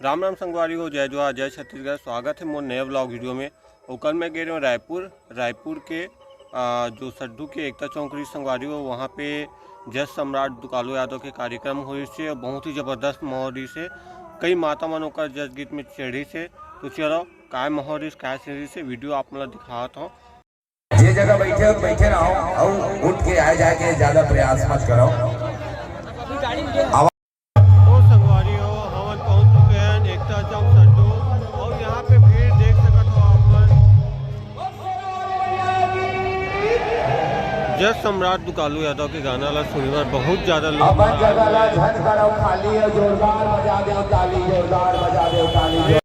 राम राम संगवारी हो, जय जोहार, जय छत्तीसगढ़। स्वागत है मोर नए ब्लॉग वीडियो में। और कल मैं गए रहा हूँ रायपुर के जो सड्डू के एकता चौकरी संगवारी हो, वहाँ पे जस सम्राट दुकालू यादव के कार्यक्रम हुई से और बहुत ही ज़बरदस्त माहौल से कई माता मनों का जस गीत में चढ़ी से। तो चलो काय माहौल काय सीढ़ी से वीडियो आप मतलब दिखाता हूँ। ये जगह बैठे रहो और उठ के आ जाके ज्यादा प्रयास मत करो। संगवारी हो हवन पहुँच चुके हैं एकता चौक सड्डू और यहाँ पे भीड़ देख सकते हो आप मन। जस सम्राट दुकालू यादव के गाना ला सुनने बहुत ज़्यादा लोग खाली है, जोरदार बजा दे ताली, जोरदार बजा दे ताली।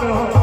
तो